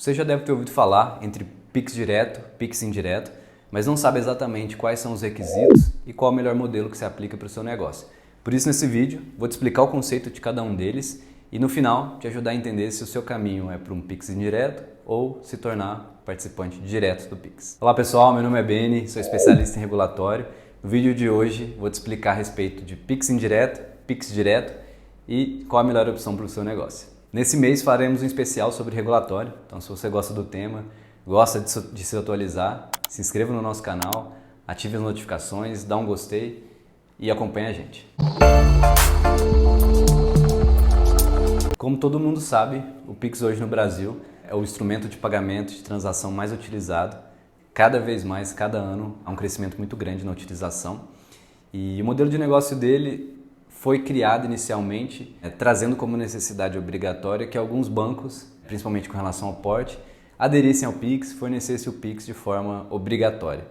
Você já deve ter ouvido falar entre Pix direto, Pix indireto, mas não sabe exatamente quais são os requisitos e qual é o melhor modelo que se aplica para o seu negócio. Por isso, nesse vídeo, vou te explicar o conceito de cada um deles e, no final, te ajudar a entender se o seu caminho é para um Pix indireto ou se tornar participante direto do Pix. Olá pessoal, meu nome é Beni, sou especialista em regulatório. No vídeo de hoje, vou te explicar a respeito de Pix indireto, Pix direto e qual a melhor opção para o seu negócio. Nesse mês faremos um especial sobre regulatório, então se você gosta do tema, gosta de se atualizar, se inscreva no nosso canal, ative as notificações, dá um gostei e acompanhe a gente. Como todo mundo sabe, o Pix hoje no Brasil é o instrumento de pagamento de transação mais utilizado. Cada vez mais, cada ano, há um crescimento muito grande na utilização. E o modelo de negócio dele foi criado inicialmente trazendo como necessidade obrigatória que alguns bancos, principalmente com relação ao porte, aderissem ao Pix, fornecessem o Pix de forma obrigatória.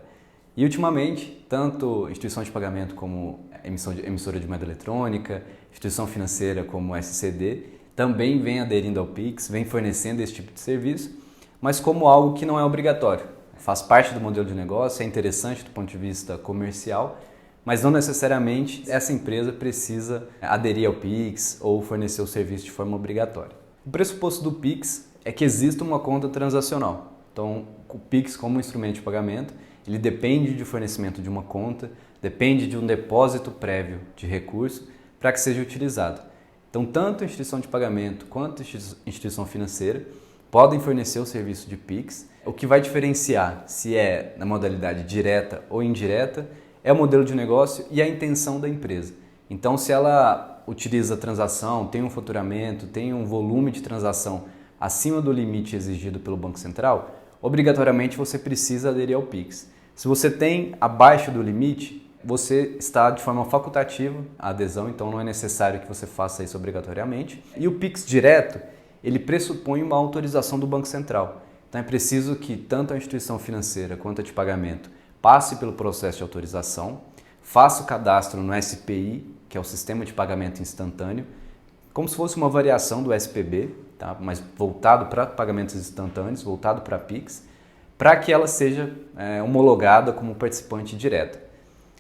E ultimamente, tanto instituição de pagamento como emissora de moeda eletrônica, instituição financeira como SCD, também vem aderindo ao Pix, vem fornecendo esse tipo de serviço, mas como algo que não é obrigatório. Faz parte do modelo de negócio, é interessante do ponto de vista comercial, mas não necessariamente essa empresa precisa aderir ao Pix ou fornecer o serviço de forma obrigatória. O pressuposto do Pix é que exista uma conta transacional. Então, o Pix como instrumento de pagamento, ele depende do fornecimento de uma conta, depende de um depósito prévio de recurso para que seja utilizado. Então, tanto a instituição de pagamento quanto a instituição financeira podem fornecer o serviço de Pix. O que vai diferenciar se é na modalidade direta ou indireta é o modelo de negócio e a intenção da empresa. Então, se ela utiliza a transação, tem um faturamento, tem um volume de transação acima do limite exigido pelo Banco Central, obrigatoriamente você precisa aderir ao Pix. Se você tem abaixo do limite, você está de forma facultativa a adesão, então não é necessário que você faça isso obrigatoriamente. E o Pix direto, ele pressupõe uma autorização do Banco Central. Então é preciso que tanto a instituição financeira quanto a de pagamento passe pelo processo de autorização, faça o cadastro no SPI, que é o Sistema de Pagamento Instantâneo, como se fosse uma variação do SPB, tá? Mas voltado para pagamentos instantâneos, voltado para Pix, para que ela seja homologada como participante direto.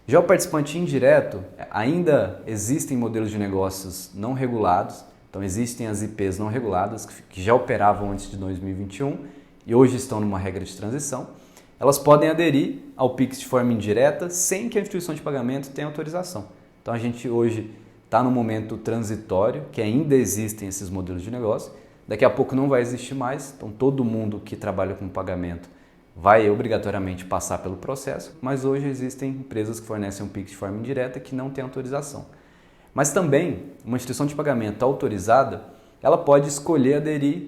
Já o participante indireto, ainda existem modelos de negócios não regulados, então existem as IPs não reguladas, que já operavam antes de 2021 e hoje estão numa regra de transição. Elas podem aderir ao Pix de forma indireta sem que a instituição de pagamento tenha autorização. Então a gente hoje está no momento transitório, que ainda existem esses modelos de negócio, daqui a pouco não vai existir mais, então todo mundo que trabalha com pagamento vai obrigatoriamente passar pelo processo, mas hoje existem empresas que fornecem um Pix de forma indireta que não tem autorização. Mas também, uma instituição de pagamento autorizada, ela pode escolher aderir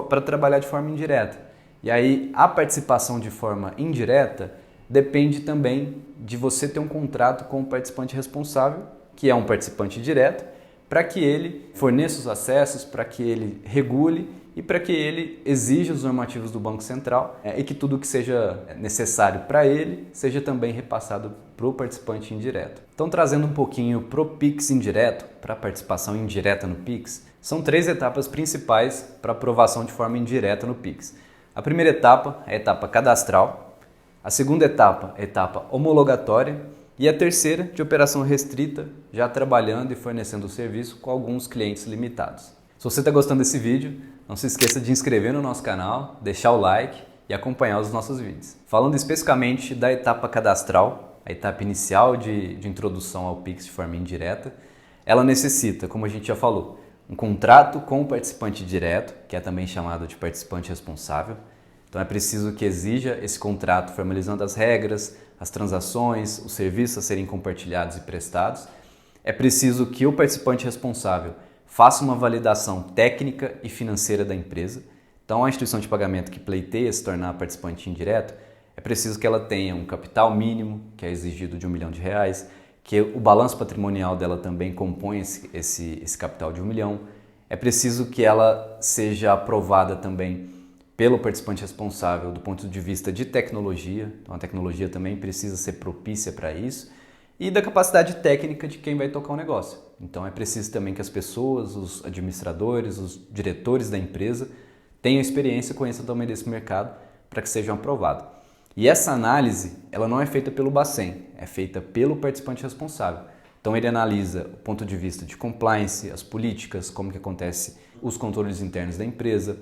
para trabalhar de forma indireta. E aí, a participação de forma indireta depende também de você ter um contrato com o participante responsável, que é um participante direto, para que ele forneça os acessos, para que ele regule e para que ele exija os normativos do Banco Central e que tudo que seja necessário para ele seja também repassado para o participante indireto. Então, trazendo um pouquinho para o Pix indireto, para a participação indireta no Pix, são 3 etapas principais para aprovação de forma indireta no Pix. A primeira etapa é a etapa cadastral, a segunda etapa é a etapa homologatória e a terceira de operação restrita, já trabalhando e fornecendo o serviço com alguns clientes limitados. Se você está gostando desse vídeo, não se esqueça de inscrever no nosso canal, deixar o like e acompanhar os nossos vídeos. Falando especificamente da etapa cadastral, a etapa inicial de introdução ao Pix de forma indireta, ela necessita, como a gente já falou, um contrato com o participante direto, que é também chamado de participante responsável. Então é preciso que exija esse contrato formalizando as regras, as transações, os serviços a serem compartilhados e prestados. É preciso que o participante responsável faça uma validação técnica e financeira da empresa. Então a instituição de pagamento que pleiteia se tornar participante indireto, é preciso que ela tenha um capital mínimo, que é exigido de R$1 milhão, que o balanço patrimonial dela também compõe esse capital de R$1 milhão. É preciso que ela seja aprovada também pelo participante responsável do ponto de vista de tecnologia, então a tecnologia também precisa ser propícia para isso, e da capacidade técnica de quem vai tocar o negócio. Então é preciso também que as pessoas, os administradores, os diretores da empresa tenham experiência e conheçam também desse mercado para que sejam aprovados. E essa análise, ela não é feita pelo Bacen, é feita pelo participante responsável. Então ele analisa o ponto de vista de compliance, as políticas, como que acontece os controles internos da empresa,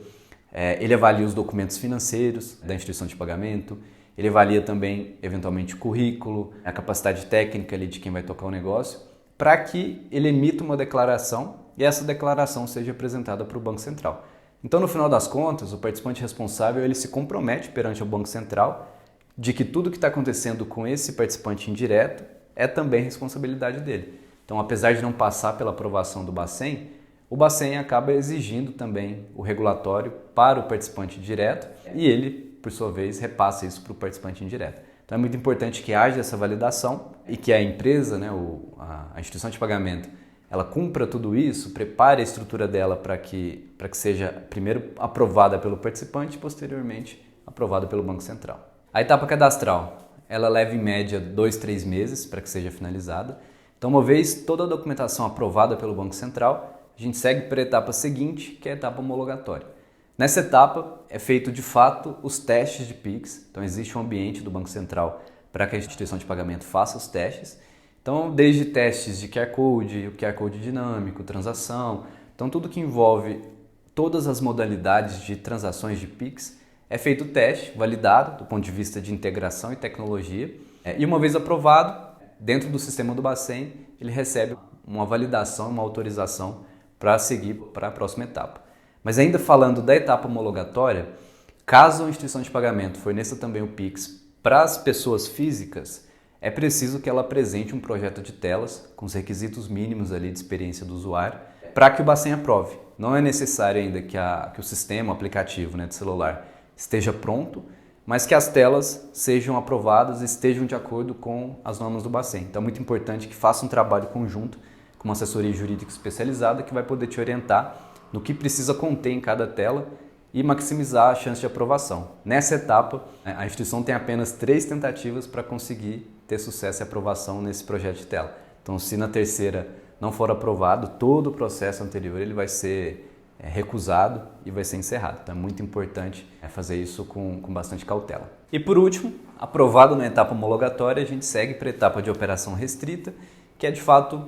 ele avalia os documentos financeiros da instituição de pagamento, ele avalia também, eventualmente, o currículo, a capacidade técnica ali de quem vai tocar o negócio, para que ele emita uma declaração e essa declaração seja apresentada para o Banco Central. Então, no final das contas, o participante responsável ele se compromete perante o Banco Central de que tudo que está acontecendo com esse participante indireto é também responsabilidade dele. Então, apesar de não passar pela aprovação do Bacen, o Bacen acaba exigindo também o regulatório para o participante direto e ele, por sua vez, repassa isso para o participante indireto. Então é muito importante que haja essa validação e que a empresa, né, a instituição de pagamento, ela cumpra tudo isso, prepare a estrutura dela para que seja primeiro aprovada pelo participante e posteriormente aprovada pelo Banco Central. A etapa cadastral, ela leva em média 2-3 meses para que seja finalizada. Então, uma vez toda a documentação aprovada pelo Banco Central, a gente segue para a etapa seguinte, que é a etapa homologatória. Nessa etapa é feito de fato os testes de Pix, então existe um ambiente do Banco Central para que a instituição de pagamento faça os testes. Então, desde testes de QR Code, o QR Code dinâmico, transação, então tudo que envolve todas as modalidades de transações de Pix, é feito o teste, validado do ponto de vista de integração e tecnologia, e uma vez aprovado, dentro do sistema do Bacen, ele recebe uma validação, uma autorização para seguir para a próxima etapa. Mas ainda falando da etapa homologatória, caso a instituição de pagamento forneça também o Pix para as pessoas físicas, é preciso que ela apresente um projeto de telas com os requisitos mínimos ali de experiência do usuário para que o Bacen aprove. Não é necessário ainda que o sistema, o aplicativo, né, de celular esteja pronto, mas que as telas sejam aprovadas e estejam de acordo com as normas do Bacen. Então é muito importante que faça um trabalho conjunto com uma assessoria jurídica especializada que vai poder te orientar no que precisa conter em cada tela e maximizar a chance de aprovação. Nessa etapa, a instituição tem apenas 3 tentativas para conseguir ter sucesso e aprovação nesse projeto de tela. Então, se na terceira não for aprovado, todo o processo anterior ele vai ser recusado e vai ser encerrado. Então, é muito importante fazer isso com bastante cautela. E por último, aprovado na etapa homologatória, a gente segue para a etapa de operação restrita, que é de fato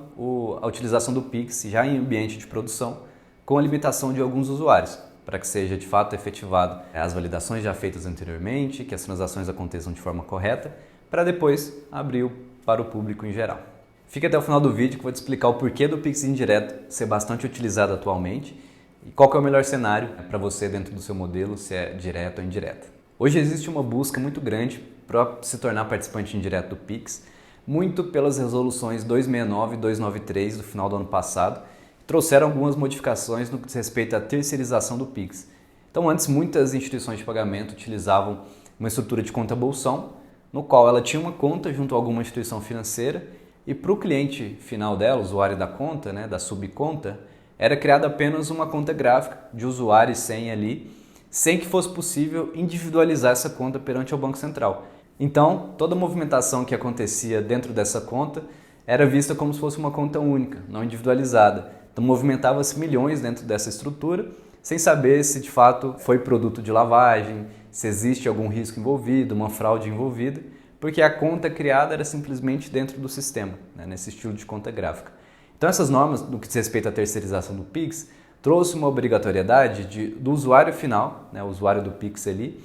a utilização do Pix já em ambiente de produção, com a limitação de alguns usuários, para que seja de fato efetivado as validações já feitas anteriormente, que as transações aconteçam de forma correta, para depois abrir para o público em geral. Fique até o final do vídeo que eu vou te explicar o porquê do Pix indireto ser bastante utilizado atualmente e qual que é o melhor cenário para você dentro do seu modelo, se é direto ou indireto. Hoje existe uma busca muito grande para se tornar participante indireto do Pix, muito pelas resoluções 269 e 293 do final do ano passado, que trouxeram algumas modificações no que diz respeito à terceirização do Pix. Então, antes, muitas instituições de pagamento utilizavam uma estrutura de conta bolsão, no qual ela tinha uma conta junto a alguma instituição financeira e para o cliente final dela, usuário da conta, né, da subconta, era criada apenas uma conta gráfica de usuário e senha ali, sem que fosse possível individualizar essa conta perante o Banco Central. Então, toda a movimentação que acontecia dentro dessa conta era vista como se fosse uma conta única, não individualizada. Então, movimentava-se milhões dentro dessa estrutura, sem saber se de fato foi produto de lavagem, se existe algum risco envolvido, uma fraude envolvida, porque a conta criada era simplesmente dentro do sistema, né, nesse estilo de conta gráfica. Então, essas normas, no que diz respeito à terceirização do Pix, trouxe uma obrigatoriedade do usuário final, né, o usuário do Pix ali,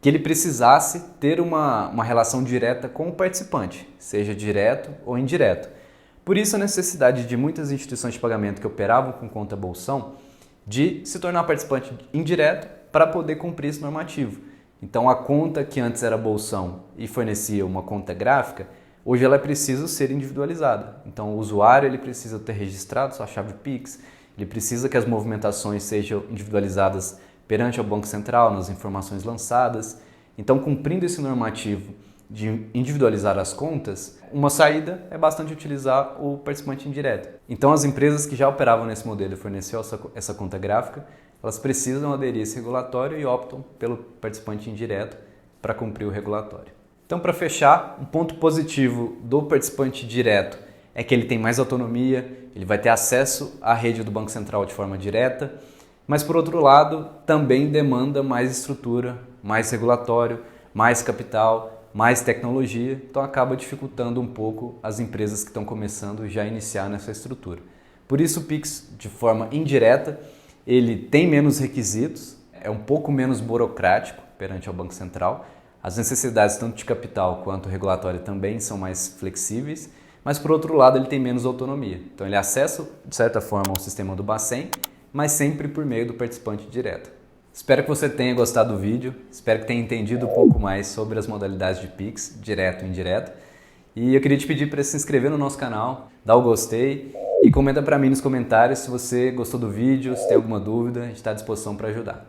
que ele precisasse ter uma relação direta com o participante, seja direto ou indireto. Por isso a necessidade de muitas instituições de pagamento que operavam com conta bolsão de se tornar participante indireto para poder cumprir esse normativo. Então a conta que antes era bolsão e fornecia uma conta gráfica, hoje ela precisa ser individualizada. Então o usuário ele precisa ter registrado sua chave Pix, ele precisa que as movimentações sejam individualizadas perante o Banco Central, nas informações lançadas. Então, cumprindo esse normativo de individualizar as contas, uma saída é bastante utilizar o participante indireto. Então, as empresas que já operavam nesse modelo e forneciam essa conta gráfica, elas precisam aderir a esse regulatório e optam pelo participante indireto para cumprir o regulatório. Então, para fechar, um ponto positivo do participante direto é que ele tem mais autonomia, ele vai ter acesso à rede do Banco Central de forma direta, Mas por outro lado, também demanda mais estrutura, mais regulatório, mais capital, mais tecnologia, então acaba dificultando um pouco as empresas que estão começando já a iniciar nessa estrutura. Por isso o Pix, de forma indireta, ele tem menos requisitos, é um pouco menos burocrático perante ao Banco Central, as necessidades tanto de capital quanto regulatório também são mais flexíveis, mas por outro lado ele tem menos autonomia. Então ele acessa, de certa forma, ao sistema do Bacen, mas sempre por meio do participante direto. Espero que você tenha gostado do vídeo, espero que tenha entendido um pouco mais sobre as modalidades de Pix, direto e indireto. E eu queria te pedir para se inscrever no nosso canal, dar o gostei e comenta para mim nos comentários se você gostou do vídeo, se tem alguma dúvida, a gente está à disposição para ajudar.